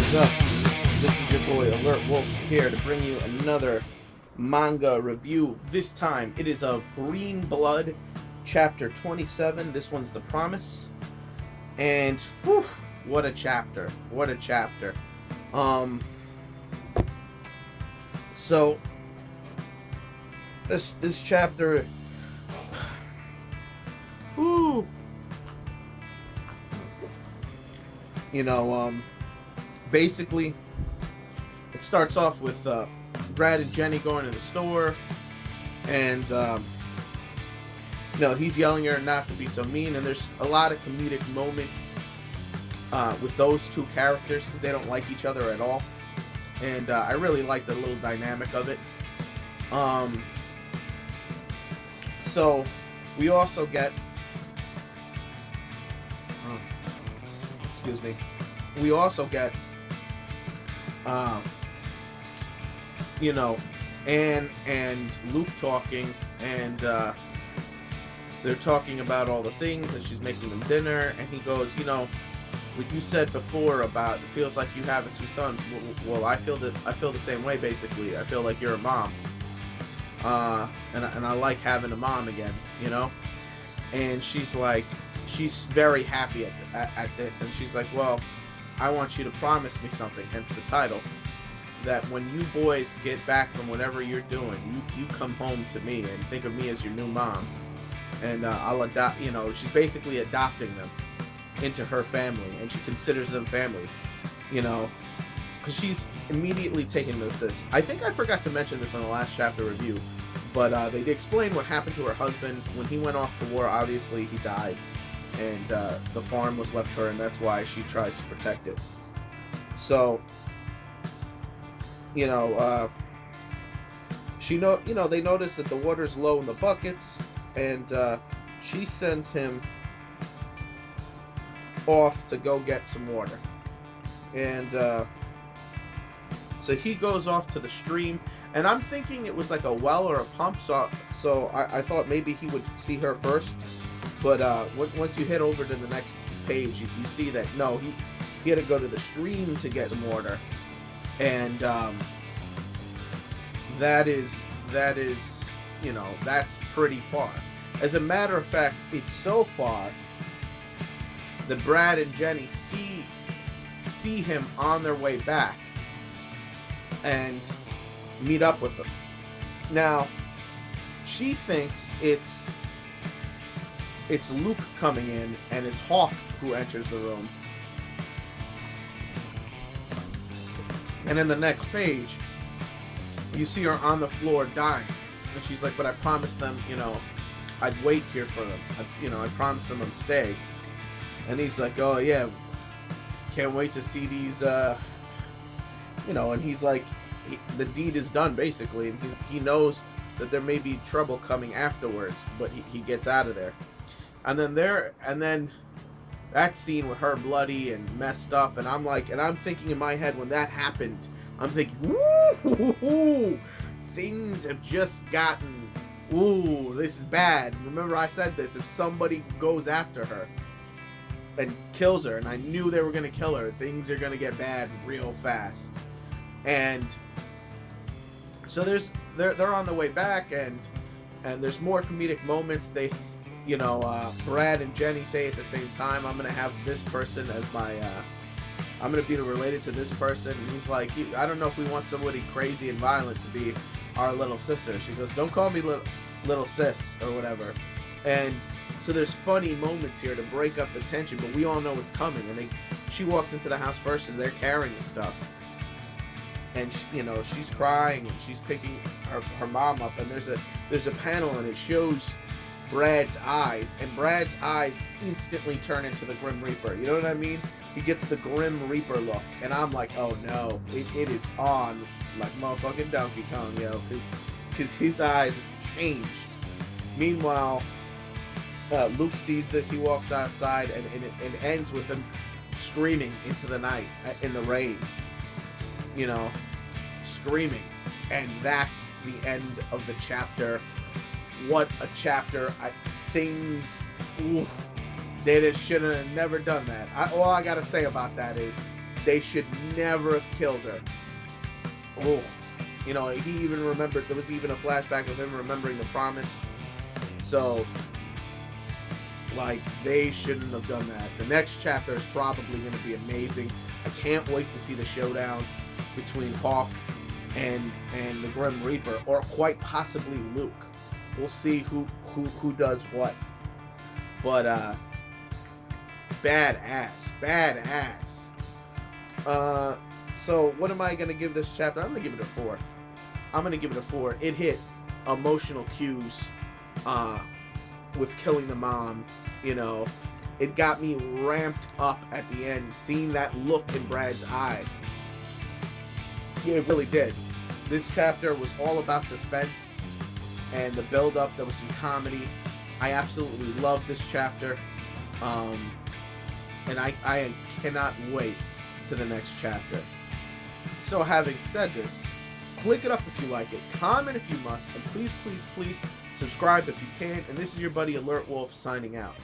is up? This is your boy alertwolf here to bring you another manga review. This time it is of Green Blood, chapter 27. This one's The Promise. And whew, what a chapter. What a chapter. So this chapter, whew, basically it starts off with Brad and Jenny going to the store, and he's yelling at her not to be so mean, and there's a lot of comedic moments with those two characters because they don't like each other at all, and I really like the little dynamic of it. So we also get excuse me, we also get Anne and Luke talking, and they're talking about all the things, and she's making them dinner, and he goes, what you said before about it feels like you have two sons. Well, I feel the same way, basically. I feel like you're a mom, and I like having a mom again, and she's very happy at this, and she's like, well, I want you to promise me something, hence the title, that when you boys get back from whatever you're doing, you come home to me and think of me as your new mom, and I'll adopt, she's basically adopting them into her family, and she considers them family, because she's immediately taking this. I think I forgot to mention this on the last chapter review, but they explain what happened to her husband. When he went off to war, obviously he died, and the farm was left to her, and that's why she tries to protect it. So, they notice that the water's low in the buckets, and she sends him off to go get some water. And so he goes off to the stream, and I'm thinking it was like a well or a pump, so I thought maybe he would see her first. But once you hit over to the next page, you see that no, he had to go to the stream to get some water, and that is that's pretty far. As a matter of fact, it's so far that Brad and Jenny see him on their way back and meet up with him. Now, she thinks it's Luke coming in, and it's Hawk who enters the room. And in the next page, you see her on the floor dying. And she's like, but I promised them, I'd wait here for them. I promised them I'd stay. And he's like, oh yeah, can't wait to see these, and he's like, the deed is done, basically. And he knows that there may be trouble coming afterwards, but he gets out of there. And then that scene with her bloody and messed up, and I'm thinking in my head when that happened, I'm thinking, woo, things have just gotten, ooh, this is bad. Remember I said this, if somebody goes after her and kills her, and I knew they were going to kill her, things are going to get bad real fast. And so they're on the way back, and there's more comedic moments. They, Brad and Jenny say at the same time, I'm going to have this person as my, I'm going to be related to this person. And he's like, I don't know if we want somebody crazy and violent to be our little sister. She goes, don't call me little sis or whatever. And so there's funny moments here to break up the tension, but we all know what's coming. And she walks into the house first, and they're carrying the stuff. And she's crying, and she's picking her mom up, and there's a panel, and it shows Brad's eyes, and Brad's eyes instantly turn into the Grim Reaper. You know what I mean? He gets the Grim Reaper look, and I'm like, oh no, it is on like motherfucking Donkey Kong, because his eyes have changed. Meanwhile, Luke sees this, he walks outside, and it ends with him screaming into the night, in the rain, screaming, and that's the end of the chapter. What a chapter. Things, ooh, they just should have never done that. All I gotta say about that is they should never have killed her. Oh, you know, he even remembered, there was even a flashback of him remembering the promise. So, like, they shouldn't have done that. The next chapter is probably going to be amazing. I can't wait to see the showdown between Hawk and the Grim Reaper, or quite possibly Luke. We'll see who does what. But badass. So what am I gonna give this chapter? I'm gonna give it a 4. It hit emotional cues with killing the mom. You know, it got me ramped up at the end, seeing that look in Brad's eye. Yeah, it really did. This chapter was all about suspense and the build-up. There was some comedy. I absolutely love this chapter. And I cannot wait to the next chapter. So having said this, click it up if you like it, comment if you must, and please, please, please subscribe if you can. And this is your buddy alertwolf signing out.